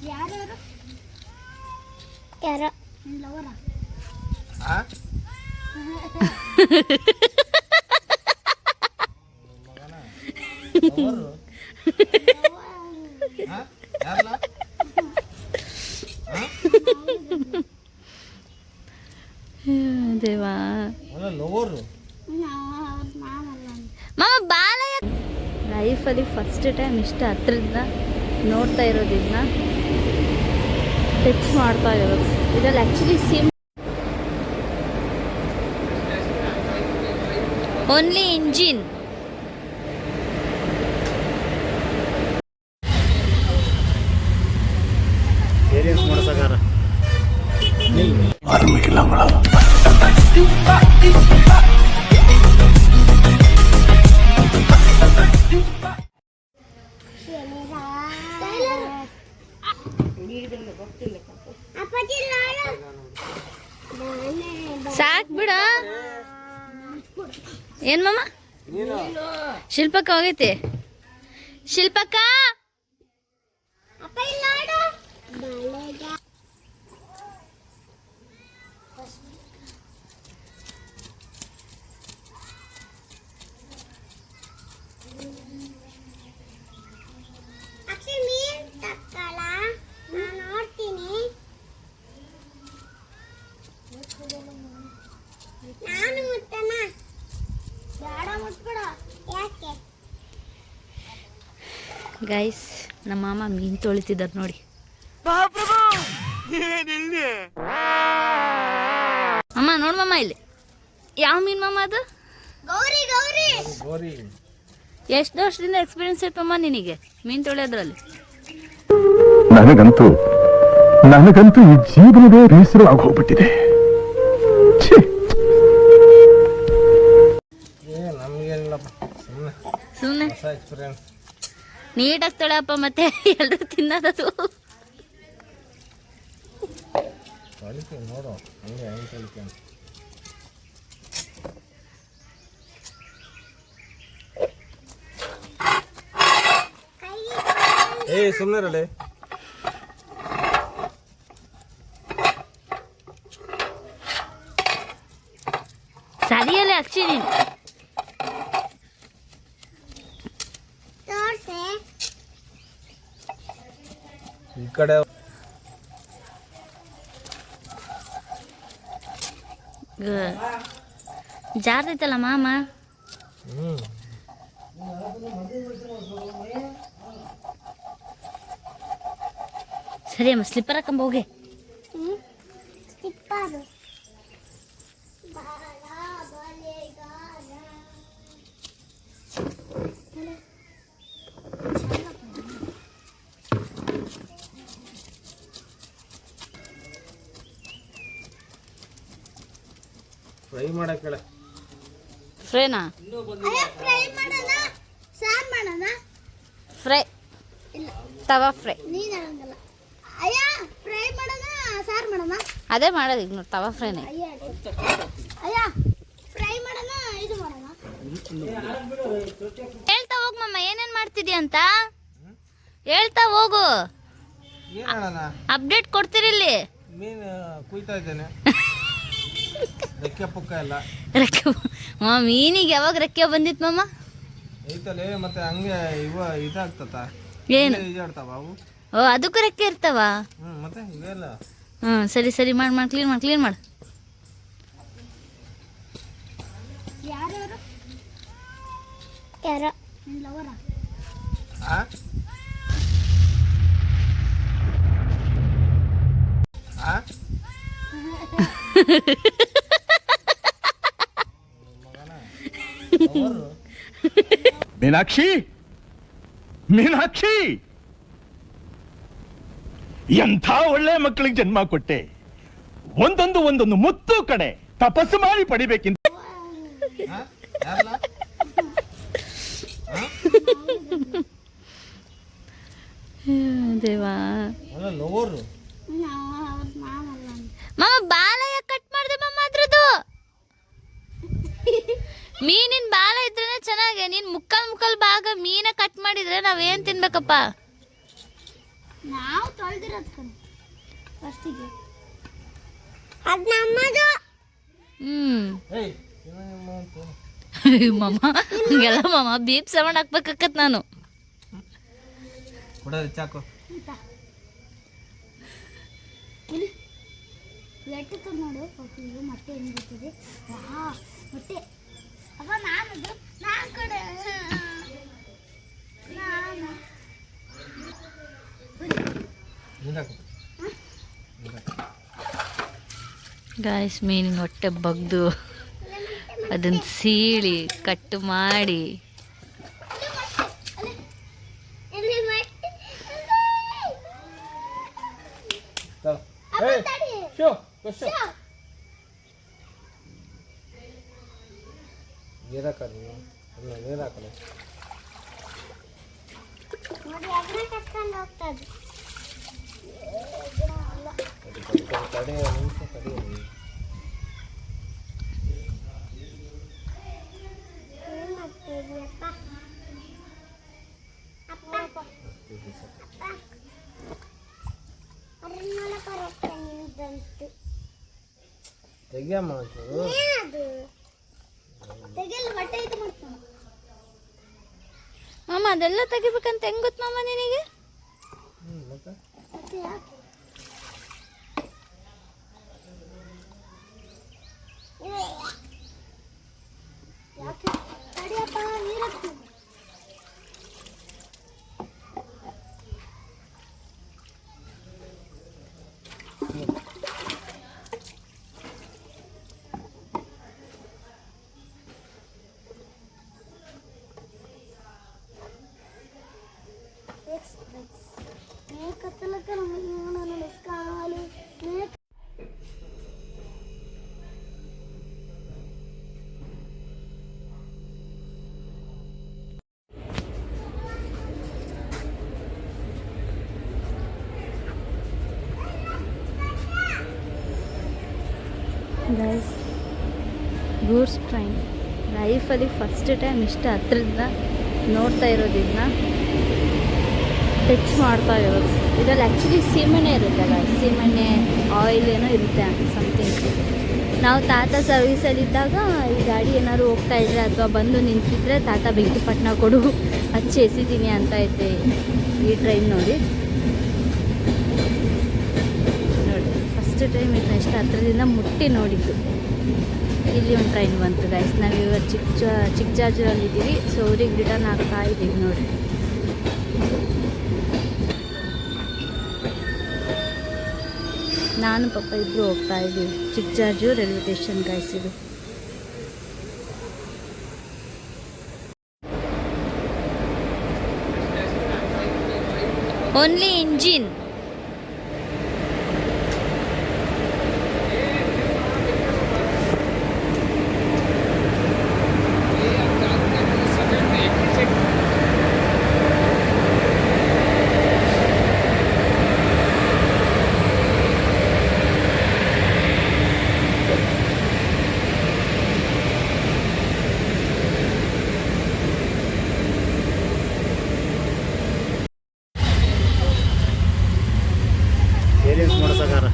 ಯಾರು ಯಾರು ಲವರ ದೇವಾ ಮಾಮ ಬಾಲಯ ಲೈಫಲ್ಲಿ ಫಸ್ಟ್ ಟೈಮ್ ಇಷ್ಟ ಹತ್ರದಿಂದ ನೋಡ್ತಾ ಇರೋದನ್ನ ಟಚ್ ಮಾಡ್ತಾ ಇರೋದು ಇದರಲ್ಲಿ ಆ್ಯಕ್ಚುಲಿ ಸಿಮ್ ಓನ್ಲಿ ಇಂಜಿನ್ ಸಾಕ್ ಬಿಡ ಏನ್ ಮಾಮ ಶಿಲ್ಪಕ್ಕ ಹೋಗೈತಿ ಶಿಲ್ಪಕ್ಕ ಗೈಸ್ ನಮ್ಮ ಮಾಮ ಮೀನು ತೊಳಿತಿದ್ದಾರೆ ನೋಡಿ ಅಮ್ಮ ನೋಡ್ ಮಾಮ ಇಲ್ಲಿ ಯಾವ ಮೀನು ಮಾಮ ಅದು ಎಷ್ಟು ವರ್ಷದಿಂದ ಎಕ್ಸ್ಪೀರಿಯನ್ಸ್ ಐತಮ್ಮ ನಿನಗೆ ಮೀನು ತೊಳೆಯೋದ್ರಲ್ಲಿ ನನಗಂತೂ ಈ ಜೀವನವೇ ಬೇಸರವಾಗಿ ಹೋಗ್ಬಿಟ್ಟಿದೆ ಸುಮ್ಮನೆ ನೀಟಾಗಿ ತೊಳೆಯಪ್ಪ ಮತ್ತೆ ಎಲ್ಲರೂ ತಿನ್ನೋದದು ಸುಮ್ಮನೆ ಸರಿಯಲ್ಲ ಆಕ್ಚುಲಿ ಈ ಕಡೆ ಜಾರ್ತೈತಲ್ಲ ಮಾಮ ಸರಿ ಅಮ್ಮ ಸ್ಲಿಪ್ಪರ್ ಹಾಕೊಂಬ ಹೋಗಿ ಫ್ರೈ ಮಾಡಕ್ಕೆ ಫ್ರೈನಾ ಫ್ರೈ ತವಾ ಫ್ರೈ ಅದೇ ಮಾಡೋದು ಈಗ ನೋಡಿ ತವಾ ಫ್ರೈನೇ ಹೇಳ್ತಾ ಹೋಗು ಮಮ್ಮ ಏನೇನ್ ಮಾಡ್ತಿದ್ಯಾ ಅಂತ ಹೇಳ್ತಾ ಹೋಗು ಅಪ್ಡೇಟ್ ಕೊಡ್ತೀರಿ ಇಲ್ಲಿ ಮೀನು ಕುಯ್ತಾ ಇದ್ದೇನೆ ರೆಕ್ಕೆ ಪುಕ್ಕ ಎಲ್ಲ ಮೀನಿಗೆ ಯಾವಾಗ ರೆಕ್ಕೆ ಬಂದಿತ್ತು ಮಾಮ ಐತಲೇ ಮತ್ತೆ ಹಂಗೆ ಇದಾಗ್ತತ ಏನು ಈಜಾಡ್ತಾವ ಅವು ಓ ಅದಕ್ಕೂ ರೆಕ್ಕೆ ಇರ್ತಾವ ಮತ್ತೆ ಇವೆಲ್ಲ ಸರಿ ಸರಿ ಮಾಡಿ ಕ್ಲೀನ್ ಮಾಡು ಯಾರು ಮೀನಾಕ್ಷಿ ಎಂಥ ಒಳ್ಳೆ ಮಕ್ಕಳಿಗೆ ಜನ್ಮ ಕೊಟ್ಟೆ ಒಂದೊಂದು ಮುತ್ತು ಕಡೆ ತಪಸ್ಸು ಮಾಡಿ ಪಡಿಬೇಕಿಂತ ದೇವಾ ಮಾಮ ಬಾಲ ಯಾಕೆ ಕಟ್ ಮಾಡಿದೆ ಮಾಮ ಅದ್ರದ್ದು ಮೀನಿನ ಬಾಲ ಇದ್ರೇನೆ ಚೆನ್ನಾಗಿ ನೀನ್ ಮುಕ್ಕಲ್ ಭಾಗ ಮೀನ ಕಟ್ ಮಾಡಿದ್ರೆ ನಾವೇನ್ ತಿನ್ಬೇಕಪ್ಪ ನಾವು ತೊಳೆದಿರೋದು ಕಣೆ ಫಸ್ಟಿಗೆ ಅದು ನಮ್ಮದು. ಏಯ್ ಇವ ನಿಮ್ಮ ಅಂತ ಮಮ್ಮ ಹಂಗೆಲ್ಲ ಮಮ್ಮ ಬೀಪ್ ಸೌಂಡ್ ಹಾಕ್ಬೇಕಾಕತ್ ನಾನು. ಕೊಡೋದು ಚಾಕು. ಇಲ್ಲಿ ಲೆಟ್ಟಿತ್ತು ನೋಡು ಇದು ಮೊಟ್ಟೆ ಹೆಂಗೆ ಬರ್ತದೆ. ವಾ ಮೊಟ್ಟೆ ಅಪ್ಪ ನಾನದು ನಾನು ಕಡೆ ನಾನು ನೀರಾಕು. ಗಾಯ್ಸ್ ಮೀನಿನ ಹೊಟ್ಟೆ ಬಗ್ದು ಅದನ್ನ ಸೀಳಿ ಕಟ್ ಮಾಡಿ ಇಲ್ಲಿ ಮೊಟ್ಟೆ ಏಯ್ ತಡಿ. ಶೋ ಕಷ್ಟ. ನೀರಾಕ ನೀವು ಅಲ್ಲ ನೀರಾಕಲ್ಲ. ನೋಡಿ ಅಗ್ನ ಕಟ್ಕೊಂಡು ಹೋಗ್ತದೆ. ತಡೆ ನಿಮಿಷ ತಡೆ. ಏನು ಮಾಡ್ತಿದ್ವಿ ಅಪ್ಪ ಅಪ್ಪ ಅದನ್ನೆಲ್ಲ ಬರುತ್ತೆ ನಿಮ್ದಂತು. ತೆಗಿಯಮ್ಮ ಒಂಚೂರು. ಏನದು ತೆಗೆಯಲು ಬಟ್ಟೆ ಇದು ಮಾಡ್ತಾನೆ. ಮಾಮ ಅದೆಲ್ಲ ತೆಗಿಬೇಕಂತ ಹೆಂಗ್ ಗೊತ್ತು ಮಾಮ ನಿನಗೆ? ಮತ್ತೆ ಮತ್ತೆ ಯಾಕೆ ಯಾಕೆ ತಡಿಯಪ್ಪ ನೀರಾಕ್ತೀನಿ. మేకత్తలక నన్ను కావాలి మేక ಗೈಸ್ ಗೂಡ್ಸ್ ಟ್ರೈನ್ ಲೈಫಲ್ಲಿ ಫಸ್ಟ್ ಟೈಮ್ ಇಷ್ಟು ಹತ್ರದಿಂದ ನೋಡ್ತಾ ಇರೋದಿನ್ನ ಟಚ್ ಮಾಡ್ತಾ ಇರೋದು. ಇದರಲ್ಲಿ ಆ್ಯಕ್ಚುಲಿ ಸೀಮೆಣ್ಣೆ ಇರುತ್ತಲ್ಲ, ಸೀಮೆಣ್ಣೆ ಆಯಿಲ್ ಏನೋ ಇರುತ್ತೆ ಸಮಥಿಂಗ್. ನಾವು ತಾತ ಸರ್ವಿಸಲ್ಲಿದ್ದಾಗ ಈ ಗಾಡಿ ಏನಾದ್ರು ಹೋಗ್ತಾ ಇದ್ರೆ ಅಥವಾ ಬಂದು ನಿಂತಿದ್ರೆ ತಾತ ಬೆಂಕಿ ಪಟ್ಟಣ ಕೊಡು ಹಚ್ಚಿ ಎಸಿತೀನಿ ಅಂತ ಐತೆ ಈ ಟ್ರೈನ್ ನೋಡಿ. ಫಸ್ಟ್ ಟೈಮ್ ಇದನ್ನ ಎಷ್ಟು ಹತ್ರದಿಂದ ಮುಟ್ಟಿ ನೋಡಿದ್ದು. ಇಲ್ಲಿ ಒಂದು ಟ್ರೈನ್ ಬಂತು ಗೈಸ್. ನಾವಿವಾಗ ಚಿಕ್ಕಜಾಜೂರಲ್ಲಿದ್ದೀವಿ. ಸೊ ಅವ್ರಿಗೆ ರಿಟರ್ನ್ ಆಗ್ತಾ ಇದ್ದೀವಿ ನೋಡಿ. ನಾನು ಪಾಪ ಇಬ್ಬರು ಹೋಗ್ತಾ ಇದ್ದೀವಿ ಚಿಕ್ಕಜಾಜೂರು ರೈಲ್ವೆ ಸ್ಟೇಷನ್ ಗೈಸ್. ಇದು ಓನ್ಲಿ ಇಂಜಿನ್. ಏಲಿಯನ್ಸ್ ಮಾಡ್ಸಕಾರ